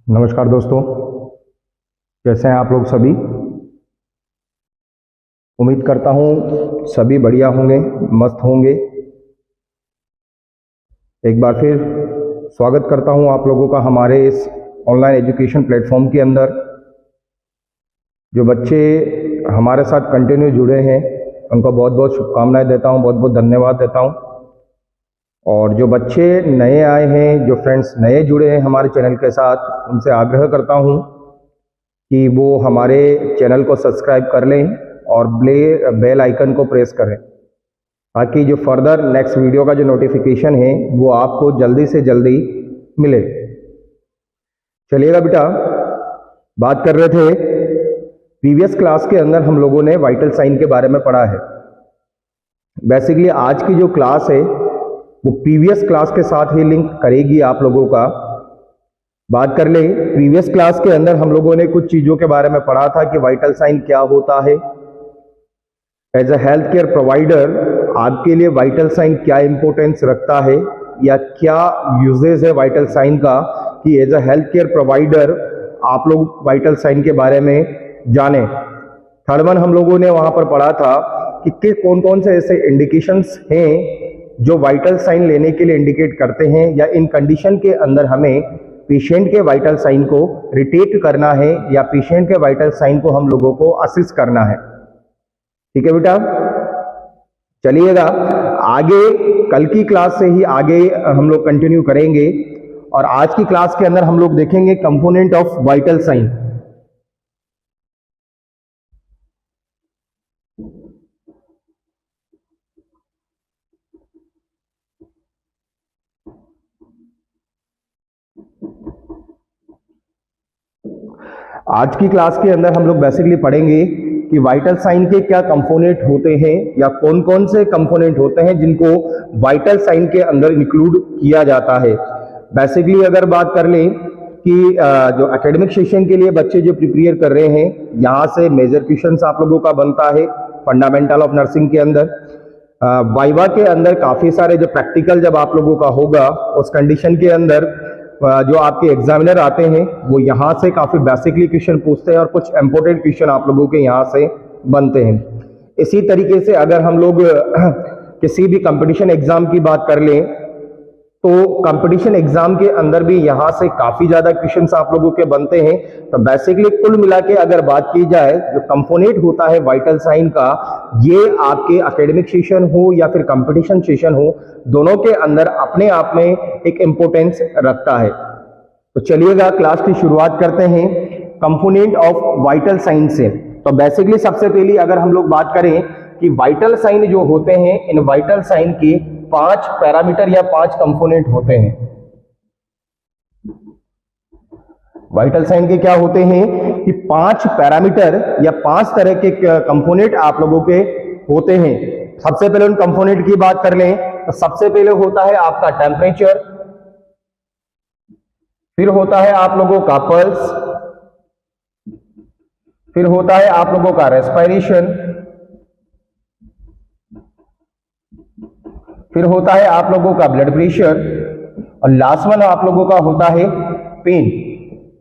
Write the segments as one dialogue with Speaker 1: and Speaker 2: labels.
Speaker 1: नमस्कार दोस्तों, कैसे हैं आप लोग सभी। उम्मीद करता हूँ सभी बढ़िया होंगे, मस्त होंगे। एक बार फिर स्वागत करता हूँ आप लोगों का हमारे इस ऑनलाइन एजुकेशन प्लेटफॉर्म के अंदर। जो बच्चे हमारे साथ कंटिन्यू जुड़े हैं उनको बहुत बहुत शुभकामनाएं देता हूँ, बहुत बहुत धन्यवाद देता हूँ। और जो बच्चे नए आए हैं, जो फ्रेंड्स नए जुड़े हैं हमारे चैनल के साथ, उनसे आग्रह करता हूँ कि वो हमारे चैनल को सब्सक्राइब कर लें और बेल आइकन को प्रेस करें, ताकि जो फर्दर नेक्स्ट वीडियो का जो नोटिफिकेशन है वो आपको जल्दी से जल्दी मिले। चलिएगा बेटा, बात कर रहे थे प्रीवियस क्लास के अंदर हम लोगों ने वाइटल साइन के बारे में पढ़ा है। बेसिकली आज की जो क्लास है वो प्रीवियस क्लास के साथ ही लिंक करेगी आप लोगों का। बात कर ले, प्रीवियस क्लास के अंदर हम लोगों ने कुछ चीजों के बारे में पढ़ा था कि वाइटल साइन क्या होता है। As a health care provider आपके लिए वाइटल साइन क्या इंपॉर्टेंस रखता है या क्या यूजेस है वाइटल साइन का, कि as a health care provider आप लोग वाइटल साइन के बारे में जाने। थर्ड वन हम लोगों ने वहां पर पढ़ा था कि कौन कौन से ऐसे इंडिकेशंस हैं जो वाइटल साइन लेने के लिए इंडिकेट करते हैं, या इन कंडीशन के अंदर हमें पेशेंट के वाइटल साइन को रिटेक करना है या पेशेंट के वाइटल साइन को हम लोगों को असिस्ट करना है। ठीक है बेटा, चलिएगा आगे कल की क्लास से ही आगे हम लोग कंटिन्यू करेंगे। और आज की क्लास के अंदर हम लोग देखेंगे कंपोनेंट ऑफ वाइटल साइन। आज की क्लास के अंदर हम लोग बेसिकली पढ़ेंगे कि वाइटल साइन के क्या कंपोनेंट होते हैं या कौन कौन से कंपोनेंट होते हैं जिनको वाइटल साइन के अंदर इंक्लूड किया जाता है। बेसिकली अगर बात कर लें कि जो एकेडमिक सेशन के लिए बच्चे जो प्रिपेयर कर रहे हैं, यहाँ से मेजर क्वेश्चंस आप लोगों का बनता है फंडामेंटल ऑफ नर्सिंग के अंदर। वाइवा के अंदर काफी सारे जो प्रैक्टिकल जब आप लोगों का होगा उस कंडीशन के अंदर जो आपके एग्जामिनर आते हैं वो यहाँ से काफी बेसिकली क्वेश्चन पूछते हैं और कुछ इंपॉर्टेंट क्वेश्चन आप लोगों के यहाँ से बनते हैं। इसी तरीके से अगर हम लोग किसी भी कंपटीशन एग्जाम की बात कर लें तो कंपटीशन एग्जाम के अंदर भी यहाँ से काफी ज्यादा क्वेश्चंस आप लोगों के बनते हैं। तो बेसिकली कुल मिला के अगर बात की जाए, जो कंपोनेंट होता है वाइटल साइन का, ये आपके एकेडमिक सेशन हो या फिर कंपटीशन सेशन हो, दोनों के अंदर अपने आप में एक इंपॉर्टेंस रखता है। तो चलिएगा क्लास की शुरुआत करते हैं कंपोनेंट ऑफ वाइटल साइन से। तो बेसिकली सबसे पहले अगर हम लोग बात करें कि वाइटल साइन जो होते हैं, इन वाइटल साइन के 5 पैरामीटर या 5 कंपोनेंट होते हैं। वाइटल साइन के क्या होते हैं कि 5 पैरामीटर या 5 तरह के कंपोनेंट आप लोगों के होते हैं। सबसे पहले उन कंपोनेंट की बात कर लें तो सबसे पहले होता है आपका टेम्परेचर, फिर होता है आप लोगों का पल्स, फिर होता है आप लोगों का रेस्पिरेशन, फिर होता है आप लोगों का ब्लड प्रेशर, और लास्ट वन आप लोगों का होता है पेन।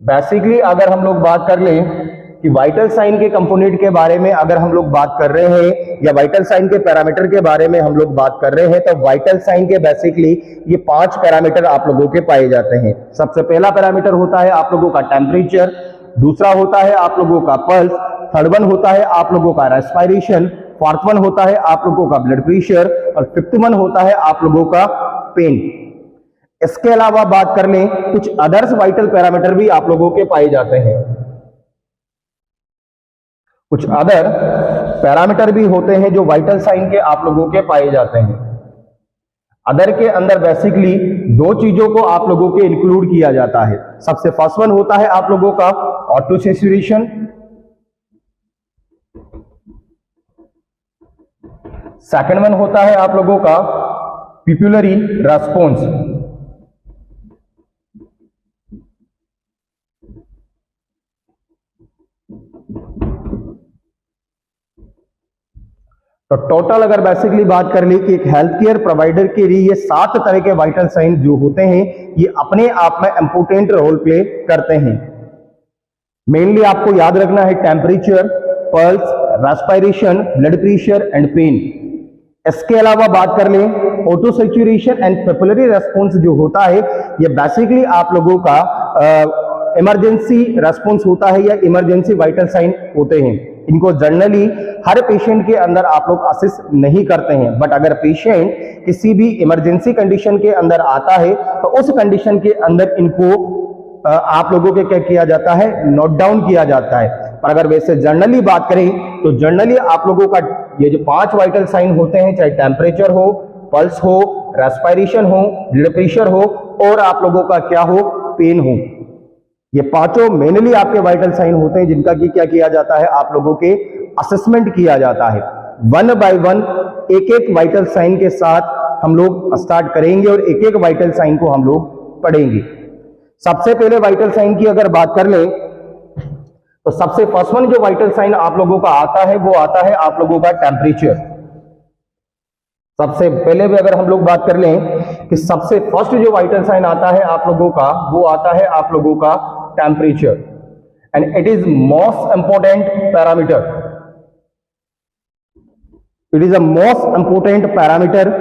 Speaker 1: बेसिकली अगर हम लोग बात कर लें कि वाइटल साइन के कंपोनेंट के बारे में अगर हम लोग बात कर रहे हैं या वाइटल साइन के पैरामीटर के बारे में हम लोग बात कर रहे हैं, तो वाइटल साइन के बेसिकली ये 5 पैरामीटर आप लोगों के पाए जाते हैं। सबसे पहला पैरामीटर होता है आप लोगों का टेम्परेचर, दूसरा होता है आप लोगों का पल्स, थर्ड वन होता है आप लोगों का रेस्पिरेशन, फोर्थ वन होता है आप लोगों का ब्लड प्रेशर, और फिफ्थ वन होता है आप लोगों का पेन। इसके अलावा बात कर लें, कुछ अदर्स वाइटल पैरामीटर भी आप लोगों के पाए जाते हैं। कुछ अदर पैरामीटर भी होते हैं जो वाइटल साइन के आप लोगों के पाए जाते हैं। अदर के अंदर बेसिकली 2 चीजों को आप लोगों के इंक्लूड किया जाता है। सबसे फर्स्ट वन होता है आप लोगों का ऑटो सैचुरेशन, सेकंड वन होता है आप लोगों का पिप्युलरी रेस्पॉन्स। तो टोटल अगर बेसिकली बात कर ली कि एक हेल्थ केयर प्रोवाइडर के लिए ये 7 तरह के वाइटल साइन जो होते हैं ये अपने आप में इंपॉर्टेंट रोल प्ले करते हैं। मेनली आपको याद रखना है temperature, pulse, respiration, blood pressure and pain. इसके अलावा बात कर लें auto saturation and pupillary response जो होता है ये बेसिकली आप लोगों का इमरजेंसी रेस्पॉन्स होता है या इमरजेंसी वाइटल साइन होते हैं। इनको जनरली हर पेशेंट के अंदर आप लोग असिस नहीं करते हैं, बट अगर पेशेंट किसी भी इमरजेंसी कंडीशन के अंदर आता है तो उस कंडीशन के अंदर इनको आप लोगों के क्या किया जाता है, नोट डाउन किया जाता है। पर अगर वैसे जनरली बात करें तो जनरली आप लोगों का ये जो 5 वाइटल साइन होते हैं, चाहे टेम्परेचर हो, पल्स हो, रेस्पिरेशन हो, ब्लड प्रेशर हो और आप लोगों का क्या हो, पेन हो, ये पांचों मेनली आपके वाइटल साइन होते हैं जिनका कि क्या किया जाता है, आप लोगों के असेसमेंट किया जाता है। 1 बाय 1 एक एक वाइटल साइन के साथ हम लोग स्टार्ट करेंगे और एक एक वाइटल साइन को हम लोग पढ़ेंगे। सबसे पहले वाइटल साइन की अगर बात कर लें तो सबसे फर्स्ट वन जो वाइटल साइन आप लोगों का आता है वो आता है आप लोगों का टेम्परेचर। सबसे पहले भी अगर हम लोग बात कर लें कि सबसे फर्स्ट जो वाइटल साइन आता है आप लोगों का वो आता है आप लोगों का temperature and it is most important parameter. It is a most important parameter.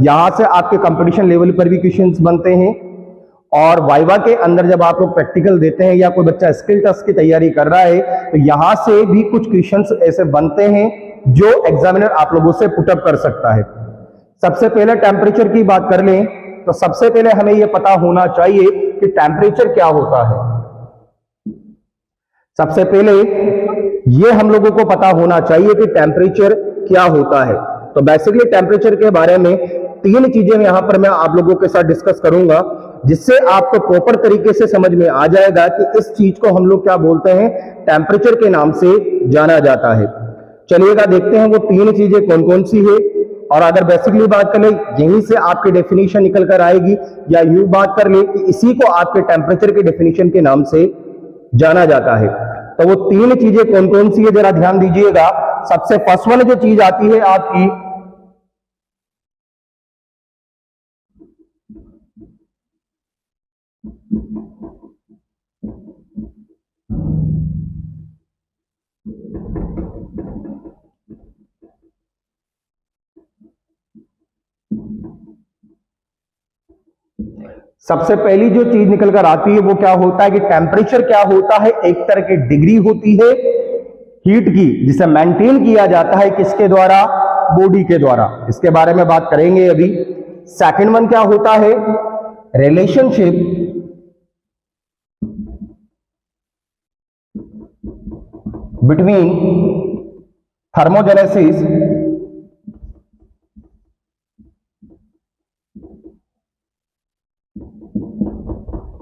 Speaker 1: यहां से आपके कंपटीशन लेवल पर भी क्वेश्चंस बनते हैं और वाइवा के अंदर जब आप लोग प्रैक्टिकल देते हैं या कोई बच्चा स्किल टेस्ट की तैयारी कर रहा है तो यहां से भी कुछ क्वेश्चंस ऐसे बनते हैं जो एग्जामिनर आप लोगों से पुटअप कर सकता है। सबसे पहले टेम्परेचर की बात कर लें तो सबसे पहले हमें यह पता होना चाहिए कि टेम्परेचर क्या होता है। सबसे पहले ये हम लोगों को पता होना चाहिए कि टेम्परेचर क्या होता है। तो बेसिकली टेम्परेचर के बारे में 3 चीजें यहां पर मैं आप लोगों के साथ डिस्कस करूंगा जिससे आपको प्रॉपर तरीके से समझ में आ जाएगा कि इस चीज को हम लोग क्या बोलते हैं, टेम्परेचर के नाम से जाना जाता है। चलिएगा देखते हैं वो 3 चीजें कौन कौन सी है। और अगर बेसिकली बात करें यहीं से आपकी डेफिनेशन निकल कर आएगी या यूं बात कर ले कि इसी को आपके टेम्परेचर के डेफिनेशन के नाम से जाना जाता है। तो वो 3 चीजें कौन कौन सी है जरा ध्यान दीजिएगा। सबसे फर्स्ट वाली जो चीज आती है आपकी सबसे पहली जो चीज निकल कर आती है वो क्या होता है कि टेम्परेचर क्या होता है, एक तरह की डिग्री होती है हीट की जिसे मेंटेन किया जाता है किसके द्वारा, बॉडी के द्वारा। इसके बारे में बात करेंगे अभी। सेकंड वन क्या होता है, relationship between thermogenesis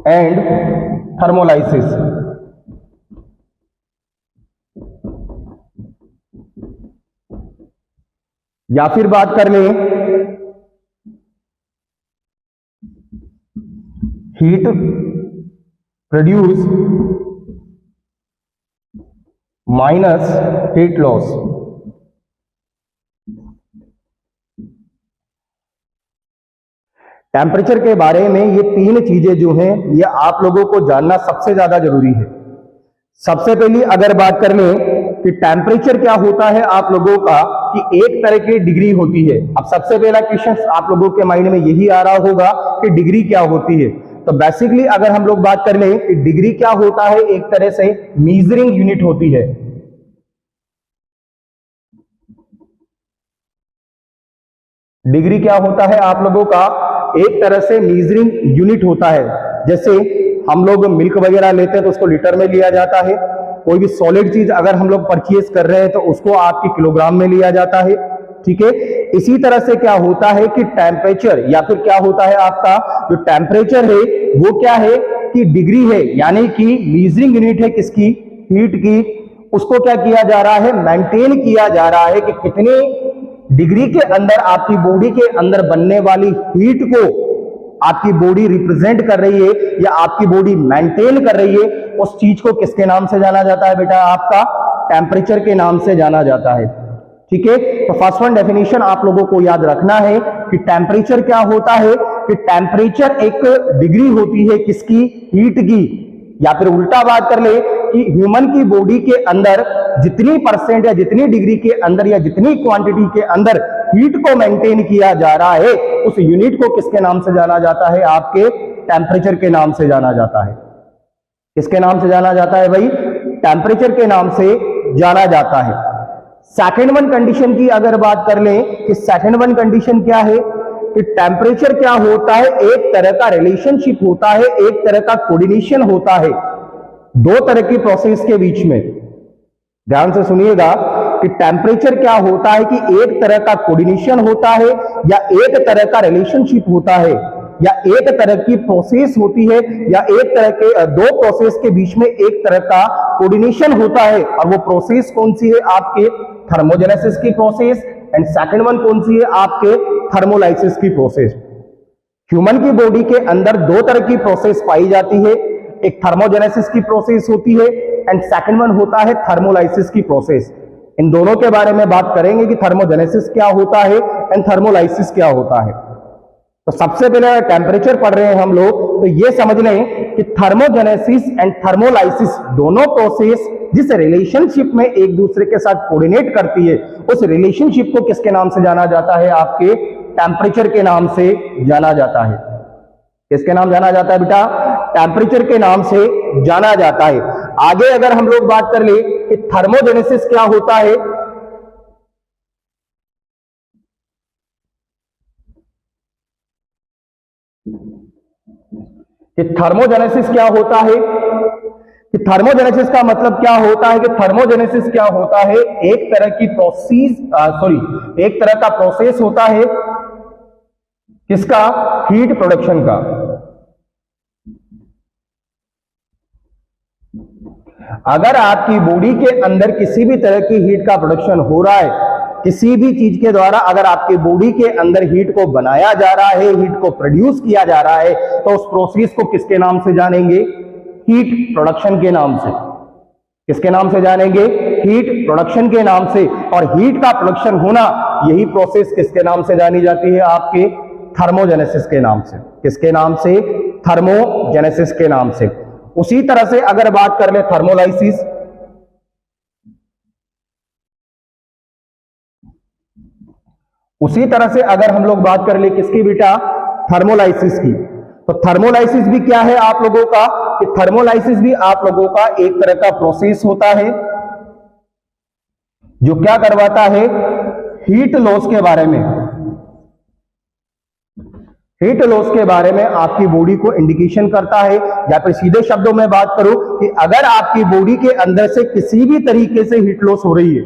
Speaker 1: and thermolysis. या फिर बात कर लें heat produce minus heat loss. Temperature के बारे में ये 3 चीजें जो हैं ये आप लोगों को जानना सबसे ज्यादा जरूरी है। सबसे पहली अगर बात कर लें कि टेम्परेचर क्या होता है आप लोगों का कि एक तरह की डिग्री होती है। अब सबसे पहला क्वेश्चन आप लोगों के माइंड में यही आ रहा होगा कि डिग्री क्या होती है। तो बेसिकली अगर हम लोग बात कर लें कि डिग्री क्या होता है, एक तरह से मेजरिंग यूनिट होती है। डिग्री क्या होता है आप लोगों का, एक तरह से मेजरिंग यूनिट होता है। जैसे हम लोग मिल्क वगैरह लेते हैं तो उसको लीटर में लिया जाता है। कोई भी सॉलिड चीज अगर हम लोग परचेज कर रहे हैं तो उसको आपके किलोग्राम में लिया जाता है। ठीक है, इसी तरह से क्या होता है कि टेम्परेचर या फिर क्या होता है आपका जो टेम्परेचर है वो क्या है कि डिग्री है, यानी कि मेजरिंग यूनिट है किसकी, हीट की। उसको क्या किया जा रहा है, मेंटेन किया जा रहा है कि कितनी डिग्री के अंदर आपकी बॉडी के अंदर बनने वाली हीट को आपकी बॉडी रिप्रेजेंट कर रही है या आपकी बॉडी मेंटेन कर रही है। उस चीज को किसके नाम से जाना जाता है बेटा, आपका टेम्परेचर के नाम से जाना जाता है। ठीक है, तो फर्स्ट वन डेफिनेशन आप लोगों को याद रखना है कि टेम्परेचर क्या होता है, कि टेम्परेचर एक डिग्री होती है किसकी, हीट की। या फिर उल्टा बात कर ले कि ह्यूमन की बॉडी के अंदर जितनी परसेंट या जितनी डिग्री के अंदर या जितनी क्वांटिटी के अंदर हीट को मेंटेन किया जा रहा है, उस यूनिट को किसके नाम से जाना जाता है, आपके टेम्परेचर के नाम से जाना जाता है। किसके नाम से जाना जाता है भाई, टेम्परेचर के नाम से जाना जाता है। सेकेंड वन कंडीशन की अगर बात कर ले कि सेकेंड वन कंडीशन क्या है, कि टेम्परेचर क्या होता है, एक तरह का रिलेशनशिप होता है, एक तरह का कोऑर्डिनेशन होता है दो तरह की प्रोसेस के बीच में। ध्यान से सुनिएगा कि टेम्परेचर क्या होता है कि एक तरह का कोऑर्डिनेशन होता है या एक तरह का रिलेशनशिप होता है या एक तरह की प्रोसेस होती है या एक तरह के दो प्रोसेस के बीच में एक तरह का कोऑर्डिनेशन होता है। और वो प्रोसेस कौन सी है, आपके थर्मोजेनेसिस की प्रोसेस, एंड सेकंड वन कौन सी है, आपके थर्मोलाइसिस की प्रोसेस। ह्यूमन की बॉडी के अंदर दो तरह की प्रोसेस पाई जाती है, एक थर्मोजेनेसिस की प्रोसेस होती है एंड सेकंड वन होता है थर्मोलाइसिस की प्रोसेस। इन दोनों के बारे में बात करेंगे कि थर्मोजेनेसिस क्या होता है एंड थर्मोलाइसिस क्या होता है। तो सबसे पहले टेम्परेचर पढ़ रहे हैं हम लोग, तो ये समझ लें कि थर्मोजेनेसिस एंड थर्मोलाइसिस दोनों प्रोसेस जिस रिलेशनशिप में एक दूसरे के साथ कोऑर्डिनेट करती है, उस रिलेशनशिप को किसके नाम से जाना जाता है, आपके टेम्परेचर के नाम से जाना जाता है। किसके नाम जाना जाता है बेटा, टेम्परेचर के नाम से जाना जाता है। आगे अगर हम लोग बात कर ले कि थर्मोजेनेसिस क्या होता है, कि थर्मोजेनेसिस क्या होता है, कि थर्मोजेनेसिस का मतलब क्या होता है, कि थर्मोजेनेसिस क्या होता है, एक तरह की एक तरह का प्रोसेस होता है किसका, हीट प्रोडक्शन का। अगर आपकी बॉडी के अंदर किसी भी तरह की हीट का प्रोडक्शन हो रहा है, किसी भी चीज के द्वारा अगर आपकी बॉडी के अंदर हीट को बनाया जा रहा है, हीट को प्रोड्यूस किया जा रहा है, तो उस प्रोसेस को किसके नाम से जानेंगे, हीट प्रोडक्शन के नाम से। किसके नाम से जानेंगे, हीट प्रोडक्शन के नाम से। और हीट का प्रोडक्शन होना, यही प्रोसेस किसके नाम से जानी जाती है, आपके थर्मोजेनेसिस के नाम से। किसके नाम से, थर्मोजेनेसिस के नाम से। उसी तरह से अगर बात कर ले थर्मोलाइसिस, उसी तरह से अगर हम लोग बात कर ले किसकी बेटा, थर्मोलाइसिस की, तो थर्मोलाइसिस भी क्या है आप लोगों का, कि थर्मोलाइसिस भी आप लोगों का एक तरह का प्रोसेस होता है जो क्या करवाता है, हीट लॉस के बारे में, हीट लॉस के बारे में आपकी बॉडी को इंडिकेशन करता है। या फिर सीधे शब्दों में बात करूं कि अगर आपकी बॉडी के अंदर से किसी भी तरीके से हीट लॉस हो रही है,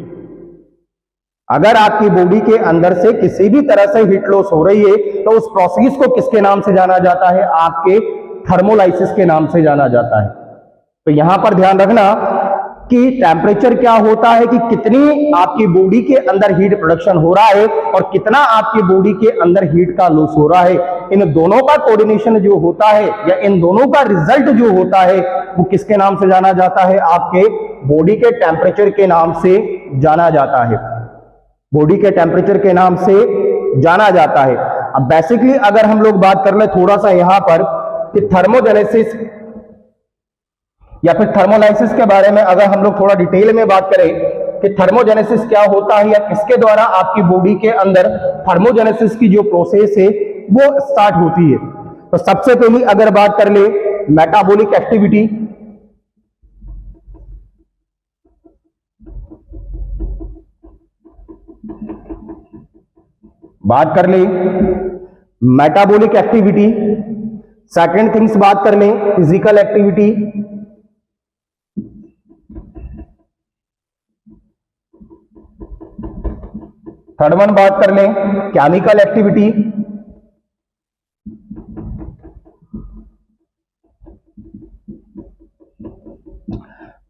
Speaker 1: अगर आपकी बॉडी के अंदर से किसी भी तरह से हीट लॉस हो रही है, तो उस प्रोसेस को किसके नाम से जाना जाता है, आपके थर्मोलाइसिस के नाम से जाना जाता है। तो यहां पर ध्यान रखना कि टेम्परेचर क्या होता है, कि कितनी आपकी बॉडी के अंदर हीट प्रोडक्शन हो रहा है और कितना आपकी बॉडी के अंदर हीट का लॉस हो रहा है। इन दोनों का कोऑर्डिनेशन जो होता है या इन दोनों का रिजल्ट जो होता है, वो किसके नाम से जाना जाता है, आपके बॉडी के टेम्परेचर के नाम से जाना जाता है। बॉडी के टेम्परेचर के नाम से जाना जाता है। अब बेसिकली अगर हम लोग बात कर ले थोड़ा सा यहां पर कि थर्मोजेनेसिस या फिर थर्मोलाइसिस के बारे में अगर हम लोग थोड़ा डिटेल में बात करें कि थर्मोजेनेसिस क्या होता है या किसके द्वारा आपकी बॉडी के अंदर थर्मोजेनेसिस की जो प्रोसेस है वो स्टार्ट होती है। तो सबसे पहली अगर बात कर ले मेटाबॉलिक एक्टिविटी, बात कर ले मेटाबॉलिक एक्टिविटी, सेकंड थिंग्स बात कर ले फिजिकल एक्टिविटी, थर्ड वन बात कर ले केमिकल एक्टिविटी,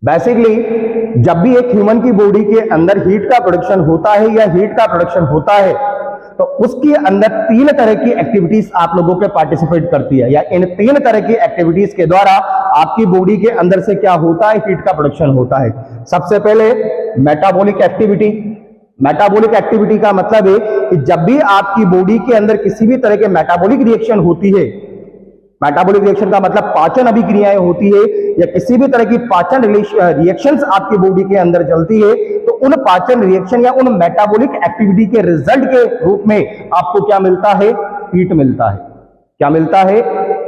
Speaker 1: बेसिकली जब भी एक ह्यूमन की बॉडी के अंदर हीट का प्रोडक्शन होता है या हीट का प्रोडक्शन होता है, तो उसके अंदर तीन तरह की एक्टिविटीज आप लोगों के पार्टिसिपेट करती है, या इन तीन तरह की एक्टिविटीज के द्वारा आपकी बॉडी के अंदर से क्या होता है, हीट का प्रोडक्शन होता है। सबसे पहले मेटाबॉलिक एक्टिविटी, मेटाबॉलिक एक्टिविटी का मतलब है कि जब भी आपकी बॉडी के अंदर किसी भी तरह के मेटाबॉलिक रिएक्शन होती है, मेटाबॉलिक रिएक्शन का मतलब पाचन अभिक्रियाएं होती है या किसी भी तरह की पाचन रिएक्शंस आपकी बॉडी के अंदर चलती है, तो उन पाचन रिएक्शन या उन मेटाबॉलिक एक्टिविटी के रिजल्ट के रूप में आपको क्या मिलता है? हीट मिलता है। क्या मिलता है?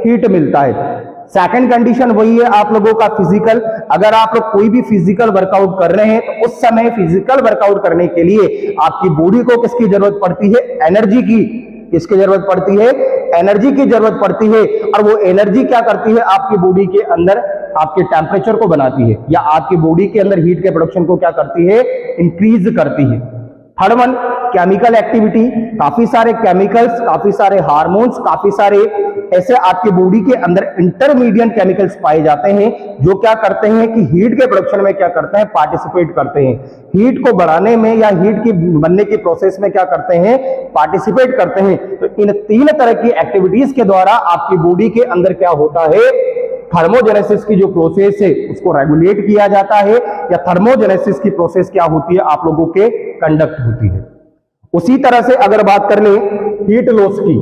Speaker 1: हीट मिलता है। सेकंड कंडीशन वही है आप लोगों का फिजिकल। अगर आप लोग कोई भी फिजिकल वर्कआउट कर रहे हैं तो उस समय फिजिकल वर्कआउट करने के लिए आपकी बॉडी को किसकी जरूरत पड़ती है? एनर्जी की। किसकी जरूरत पड़ती है? एनर्जी की जरूरत पड़ती है। और वो एनर्जी क्या करती है? आपकी बॉडी के अंदर आपके टेम्परेचर को बनाती है या आपकी बॉडी के अंदर हीट के प्रोडक्शन को क्या करती है? इंक्रीज करती है। Third one, chemical activity. काफी सारे केमिकल्स, काफी सारे हार्मोन्स, काफी सारे ऐसे आपके बॉडी के अंदर इंटरमीडिएट केमिकल्स पाए जाते हैं जो क्या करते हैं कि हीट के प्रोडक्शन में क्या करते हैं? पार्टिसिपेट करते हैं। हीट को बढ़ाने में या हीट की बनने की प्रोसेस में क्या करते हैं? पार्टिसिपेट करते हैं। तो इन तीन तरह की एक्टिविटीज के द्वारा आपकी बॉडी के अंदर क्या होता है? थर्मोजेनेसिस की जो प्रोसेस है उसको रेगुलेट किया जाता है, या थर्मोजेनेसिस की प्रोसेस क्या होती है? आप लोगों के कंडक्ट होती है। उसी तरह से अगर बात कर ले हीट लॉस की,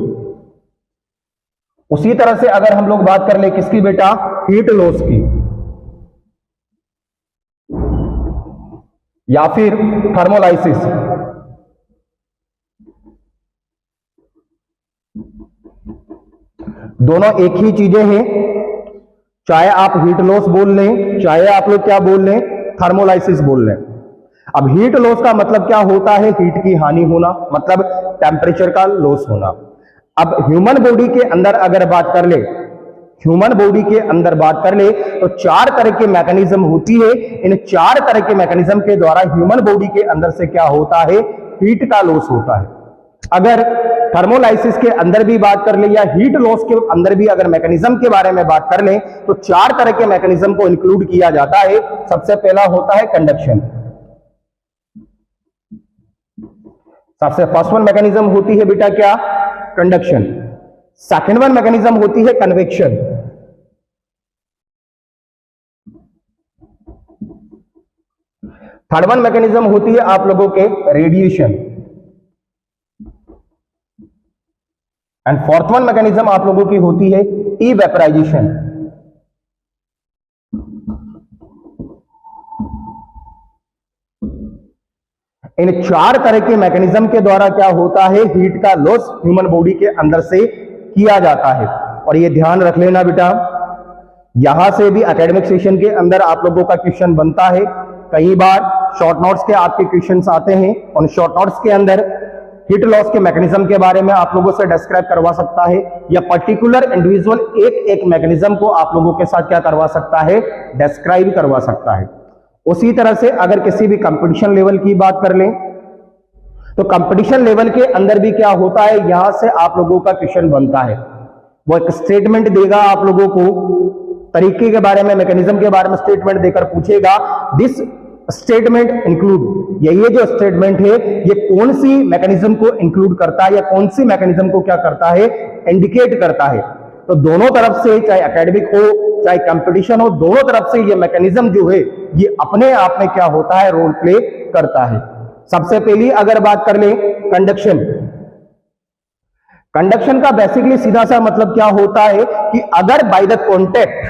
Speaker 1: उसी तरह से अगर हम लोग बात कर ले किसकी बेटा? हीट लॉस की, या फिर थर्मोलाइसिस। दोनों एक ही चीजें हैं, चाहे आप हीट लॉस बोल लें, चाहे आप लोग क्या बोल लें? थर्मोलाइसिस बोल लें। अब हीट लॉस का मतलब क्या होता है? हीट की हानि होना, मतलब टेम्परेचर का लॉस होना। अब ह्यूमन बॉडी के अंदर अगर बात कर ले, ह्यूमन बॉडी के अंदर बात कर ले तो चार तरह के मैकेनिज्म होती है। इन चार तरह के मैकेनिज्म के द्वारा ह्यूमन बॉडी के अंदर से क्या होता है? हीट का लॉस होता है। अगर थर्मोलाइसिस के अंदर भी बात कर ले या हीट लॉस के अंदर भी अगर मैकेनिज्म के बारे में बात कर ले तो चार तरह के मैकेनिज्म को इंक्लूड किया जाता है। सबसे पहला होता है कंडक्शन। सबसे फर्स्ट वन मैकेनिज्म होती है बेटा क्या? कंडक्शन। सेकंड वन मैकेनिज्म होती है कन्वेक्शन। थर्ड वन मैकेनिज्म होती है आप लोगों के radiation. And fourth one mechanism आप लोगों की होती है इवेपराइजेशन। इन चार तरह के मैकेनिज्म के द्वारा क्या होता है? हीट का लॉस ह्यूमन बॉडी के अंदर से किया जाता है। और ये ध्यान रख लेना बेटा, यहां से भी एकेडमिक सेशन के अंदर आप लोगों का क्वेश्चन बनता है। कई बार शॉर्ट नोट्स के आपके क्वेश्चंस आते हैं, और शॉर्ट नोट्स के अंदर हीट लॉस के मैकेनिज्म के बारे में आप लोगों से डिस्क्राइब करवा सकता है, या पर्टिकुलर इंडिविजुअल एक एक मैकेनिज्म को आप लोगों के साथ क्या करवा सकता है? डिस्क्राइब करवा सकता है। उसी तरह से अगर किसी भी कंपटीशन लेवल की बात कर लें तो कंपटीशन लेवल के अंदर भी क्या होता है? यहां से आप लोगों का क्वेश्चन बनता है। वो एक स्टेटमेंट देगा आप लोगों को, तरीके के बारे में, मैकेनिज्म के बारे में स्टेटमेंट देकर पूछेगा, दिस स्टेटमेंट इंक्लूड, ये जो स्टेटमेंट है ये कौन सी मैकेनिज्म को इंक्लूड करता है या कौन सी मैकेनिज्म को क्या करता है? इंडिकेट करता है। तो दोनों तरफ से, चाहे एकेडमिक हो चाहे कंपटीशन हो, दोनों तरफ से ये मैकेनिज्म जो है ये अपने आप में क्या होता है? रोल प्ले करता है। सबसे पहली अगर बात कर ले कंडक्शन। कंडक्शन का बेसिकली सीधा सा मतलब क्या होता है कि अगर by the contact,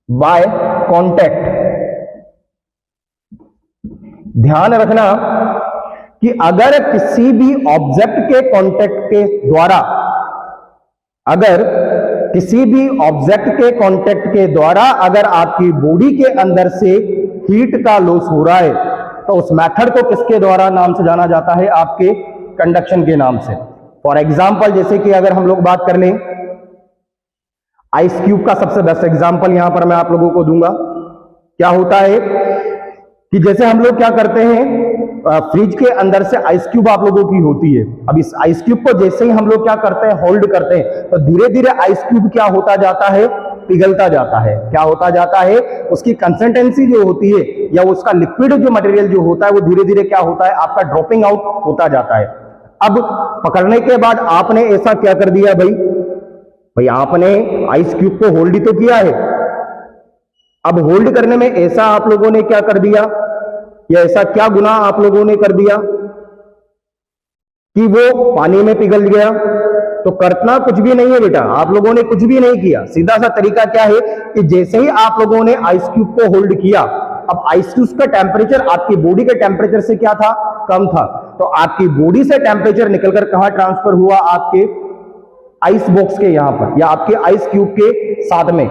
Speaker 1: by contact, ध्यान रखना कि अगर किसी भी ऑब्जेक्ट के कॉन्टैक्ट के द्वारा, अगर किसी भी ऑब्जेक्ट के कॉन्टैक्ट के द्वारा अगर आपकी बॉडी के अंदर से हीट का लॉस हो रहा है तो उस मेथड को किसके द्वारा नाम से जाना जाता है? आपके कंडक्शन के नाम से। फॉर एग्जांपल, जैसे कि अगर हम लोग बात कर लें आइस क्यूब का, सबसे बेस्ट एग्जांपल यहां पर मैं आप लोगों को दूंगा। क्या होता है कि जैसे हम लोग क्या करते हैं, फ्रिज के अंदर से आइस क्यूब आप लोगों की होती है। अब इस आइस क्यूब को जैसे ही हम लोग क्या करते हैं? होल्ड करते हैं, तो धीरे धीरे आइस क्यूब क्या होता जाता है? पिघलता जाता है। क्या होता जाता है? उसकी कंसिस्टेंसी जो होती है या उसका लिक्विड जो मटेरियल जो होता है वो धीरे धीरे क्या होता है? आपका ड्रॉपिंग आउट होता जाता है। अब पकड़ने के बाद आपने ऐसा क्या कर दिया भाई आपने आइस क्यूब को होल्ड ही तो किया है। अब होल्ड करने में ऐसा आप लोगों ने क्या कर दिया? या ऐसा क्या गुनाह आप लोगों ने कर दिया कि वो पानी में पिघल गया? तो करना कुछ भी नहीं है बेटा, आप लोगों ने कुछ भी नहीं किया। सीधा सा तरीका क्या है कि जैसे ही आप लोगों ने आइस क्यूब को होल्ड किया, अब आइस क्यूब का टेम्परेचर आपकी बॉडी के टेम्परेचर से क्या था? कम था। तो आपकी बॉडी से टेम्परेचर निकलकर कहां ट्रांसफर हुआ? आपके आइस बॉक्स के यहां पर, या आपके आइस क्यूब के साथ में।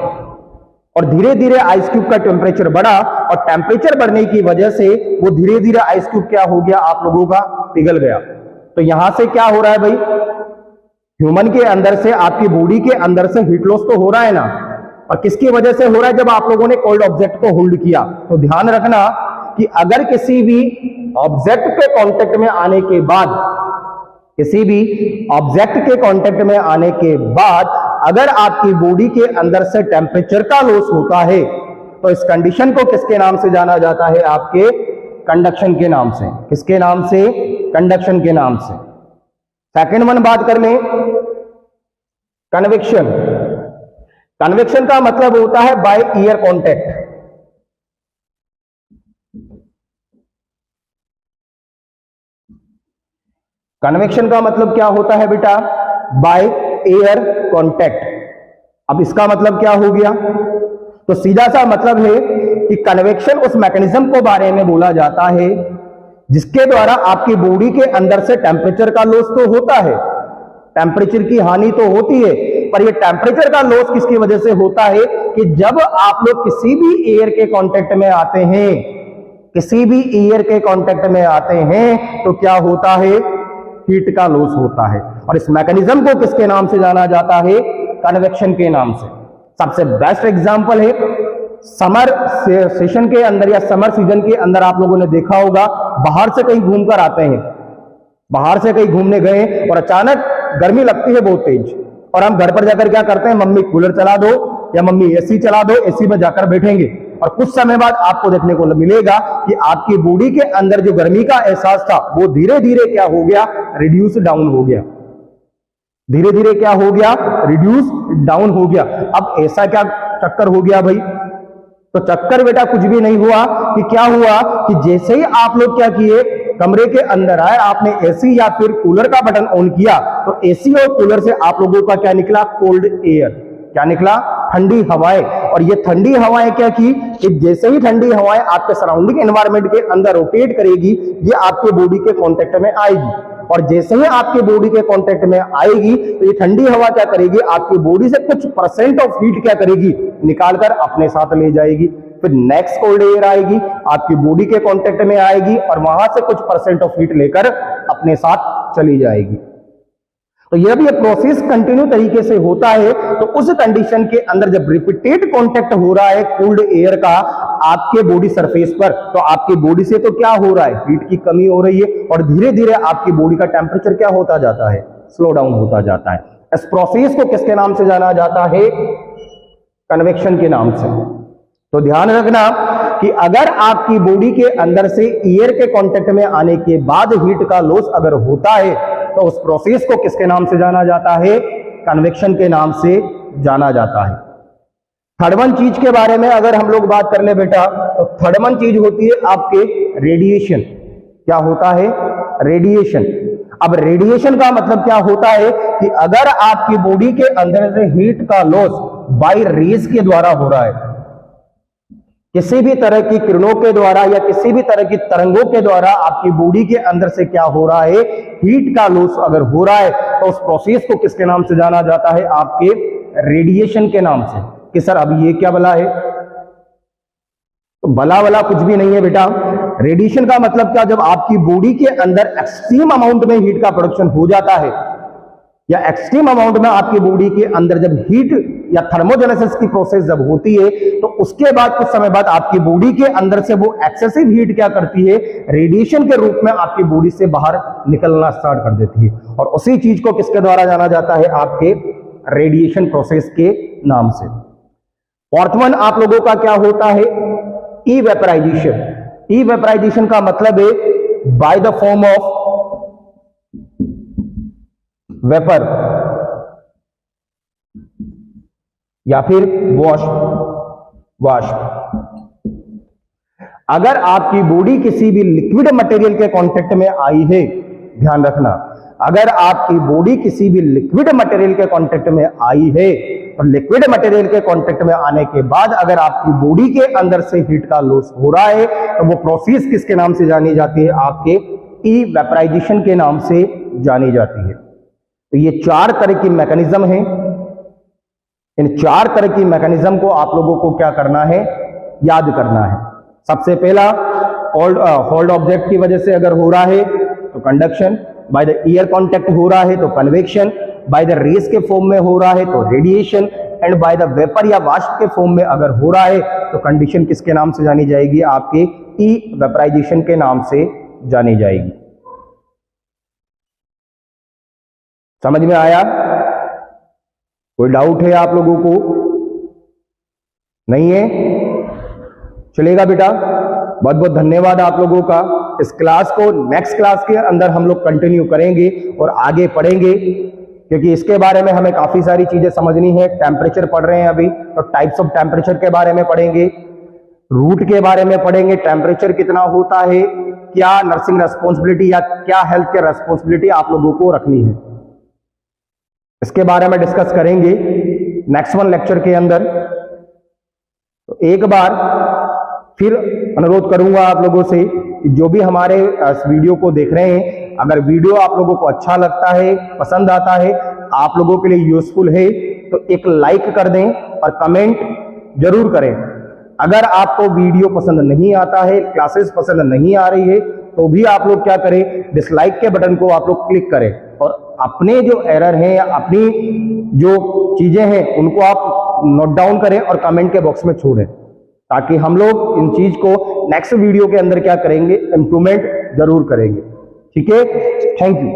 Speaker 1: और धीरे धीरे आइस क्यूब का टेम्परेचर बढ़ा, और टेम्परेचर बढ़ने की वजह से वो धीरे धीरे आइस क्यूब क्या हो गया? आप लोगों का पिघल गया। तो यहां से क्या हो रहा है भाई? ह्यूमन के अंदर से, आपकी बॉडी के अंदर से हीट लॉस तो हो रहा है ना। और किसकी वजह से हो रहा है? जब आप लोगों ने कोल्ड ऑब्जेक्ट को होल्ड किया। तो ध्यान रखना कि अगर किसी भी ऑब्जेक्ट के कांटेक्ट में आने के बाद, किसी भी ऑब्जेक्ट के कांटेक्ट में आने के बाद अगर आपकी बॉडी के अंदर से टेम्परेचर का लॉस होता है, तो इस कंडीशन को किसके नाम से जाना जाता है? आपके कंडक्शन के नाम से। किसके नाम से? कंडक्शन के नाम से। सेकंड वन बात कर लें, कन्वेक्शन। कन्वेक्शन का मतलब होता है बाय ईयर कांटेक्ट। कन्वेक्शन का मतलब क्या होता है बेटा? By air contact. अब इसका मतलब क्या हो गया? तो सीधा सा मतलब है कि कन्वेक्शन उस मैकेनिज्म को बारे में बोला जाता है जिसके द्वारा आपकी बॉडी के अंदर से टेम्परेचर का लॉस तो होता है, टेम्परेचर की हानि तो होती है, पर ये टेम्परेचर का लॉस किसकी वजह से होता है? कि जब आप लोग किसी भी एयर के कांटेक्ट में आते हैं, किसी भी एयर के कांटेक्ट में आते हैं, तो क्या होता है? हीट का लॉस होता है। और इस मैकेनिज्म को किसके नाम से जाना जाता है? कन्वेक्शन के नाम से। सबसे बेस्ट एग्जांपल है समर सेशन के अंदर या समर सीजन के अंदर। आप लोगों ने देखा होगा, बाहर से कहीं घूमकर आते हैं, बाहर से कहीं घूमने गए और अचानक गर्मी लगती है बहुत तेज, और हम घर पर जाकर क्या करते हैं? मम्मी कूलर चला दो या मम्मी एसी चला दो, एसी में जाकर बैठेंगे, और कुछ समय बाद आपको देखने को मिलेगा कि आपकी बॉडी के अंदर जो गर्मी का एहसास था वो धीरे धीरे क्या हो गया? रिड्यूस डाउन हो गया। धीरे धीरे क्या हो गया? रिड्यूस डाउन हो गया। अब ऐसा क्या चक्कर हो गया भाई? तो चक्कर बेटा कुछ भी नहीं हुआ। कि क्या हुआ कि जैसे ही आप लोग क्या किए, कमरे के अंदर आए, आपने एसी या फिर कूलर का बटन ऑन किया, तो एसी और कूलर से आप लोगों का क्या निकला? Cold air. क्या निकला? ठंडी हवाएं। और ये ठंडी हवाएं क्या की कि जैसे ही ठंडी हवाएं आपके सराउंडिंग एनवायरनमेंट के अंदर रोटेट करेगी, ये आपके बॉडी के कांटेक्ट में आएगी, और जैसे ही आपके बॉडी के कांटेक्ट में आएगी, तो ये ठंडी हवा क्या करेगी? आपकी बॉडी से कुछ परसेंट ऑफ हीट क्या करेगी? निकालकर अपने साथ ले जाएगी। फिर नेक्स्ट कोल्ड एयर आएगी, आपकी बॉडी के कांटेक्ट में आएगी, और वहां से कुछ परसेंट ऑफ हीट लेकर अपने साथ चली जाएगी। तो यह भी प्रोसेस कंटिन्यू तरीके से होता है। तो उस कंडीशन के अंदर जब रिपीटेड कांटेक्ट हो रहा है कोल्ड एयर का आपके बॉडी सरफेस पर, तो आपकी बॉडी से तो क्या हो रहा है? हीट की कमी हो रही है, और धीरे धीरे आपकी बॉडी का टेम्परेचर क्या होता जाता है? स्लो डाउन होता जाता है। इस प्रोसेस को किसके नाम से जाना जाता है? कन्वेक्शन के नाम से। तो ध्यान रखना कि अगर आपकी बॉडी के अंदर से एयर के कांटेक्ट में आने के बाद हीट का लॉस अगर होता है, तो उस प्रोसेस को किसके नाम से जाना जाता है? कन्वेक्शन के नाम से जाना जाता है। थर्ड वन चीज के बारे में अगर हम लोग बात कर ले बेटा, तो थर्ड वन चीज होती है आपके रेडिएशन। क्या होता है? रेडिएशन। अब रेडिएशन का मतलब क्या होता है कि अगर आपकी बॉडी के अंदर से हीट का लॉस बाय रेज के द्वारा हो रहा है, किसी भी तरह की किरणों के द्वारा या किसी भी तरह की तरंगों के द्वारा आपकी बॉडी के अंदर से क्या हो रहा है? हीट का लॉस अगर हो रहा है, तो उस प्रोसेस को किसके नाम से जाना जाता है? आपके रेडिएशन के नाम से। कि सर अब ये क्या बला है? तो बला वाला कुछ भी नहीं है बेटा। रेडिएशन का मतलब क्या? जब आपकी बॉडी के अंदर एक्सट्रीम अमाउंट में हीट का प्रोडक्शन हो जाता है, या एक्सट्रीम अमाउंट में आपकी बॉडी के अंदर जब हीट या थर्मोजेनेसिस की प्रोसेस जब होती है, तो उसके बाद कुछ समय बाद आपकी बॉडी के अंदर से वो एक्सेसिव हीट क्या करती है? रेडिएशन के रूप में आपकी बॉडी से बाहर निकलना स्टार्ट कर देती है। और उसी चीज को किसके द्वारा जाना जाता है? आपके रेडिएशन प्रोसेस के नाम से। फोर्थ वन आप लोगों का क्या होता है? इवेपराइजेशन। इवेपराइजेशन का मतलब है by the form of vapour या फिर वाष्प। अगर आपकी बॉडी किसी भी लिक्विड मटेरियल के कांटेक्ट में आई है, ध्यान रखना, अगर आपकी बॉडी किसी भी लिक्विड मटेरियल के कांटेक्ट में आई है, तो लिक्विड मटेरियल के कांटेक्ट में आने के बाद अगर आपकी बॉडी के अंदर से हीट का लॉस हो रहा है, तो वो प्रोसेस किसके नाम से जानी जाती है? आपके इवेपराइजेशन के नाम से जानी जाती है। तो ये 4 तरह की मैकेनिज्म है। इन 4 तरह की मैकेनिज्म को आप लोगों को क्या करना है? याद करना है। सबसे पहला, होल्ड ऑब्जेक्ट की वजह से अगर हो रहा है तो conduction, by the year contact हो रहा है तो कन्वेक्शन, बाय द रेस के फॉर्म में हो रहा है तो radiation, and by the vapour या वाष्प के फॉर्म में अगर हो रहा है तो कंडीशन किसके नाम से जानी जाएगी? आपके इवेपराइजेशन के नाम से जानी जाएगी। समझ में आया? कोई डाउट है आप लोगों को? नहीं है? चलेगा बेटा, बहुत बहुत धन्यवाद आप लोगों का। इस क्लास को नेक्स्ट क्लास के अंदर हम लोग कंटिन्यू करेंगे और आगे पढ़ेंगे, क्योंकि इसके बारे में हमें काफी सारी चीजें समझनी है। टेम्परेचर पढ़ रहे हैं अभी, तो टाइप्स ऑफ टेम्परेचर के बारे में पढ़ेंगे, रूट के बारे में पढ़ेंगे, टेम्परेचर कितना होता है, क्या नर्सिंग रेस्पॉन्सिबिलिटी या क्या हेल्थ केयर रेस्पॉन्सिबिलिटी आप लोगों को रखनी है, इसके बारे में डिस्कस करेंगे नेक्स्ट वन लेक्चर के अंदर। तो एक बार फिर अनुरोध करूंगा आप लोगों से कि जो भी हमारे इस वीडियो को देख रहे हैं, अगर वीडियो आप लोगों को अच्छा लगता है, पसंद आता है, आप लोगों के लिए यूजफुल है, तो एक लाइक कर दें और कमेंट जरूर करें। अगर आपको वीडियो पसंद नहीं आता है, क्लासेस पसंद नहीं आ रही है, तो भी आप लोग क्या करें? डिसलाइक के बटन को आप लोग क्लिक करें और अपने जो एरर हैं या अपनी जो चीजें हैं उनको आप नोट डाउन करें और कमेंट के बॉक्स में छोड़ें, ताकि हम लोग इन चीज को नेक्स्ट वीडियो के अंदर क्या करेंगे? इंप्रूवमेंट जरूर करेंगे। ठीक है, थैंक यू।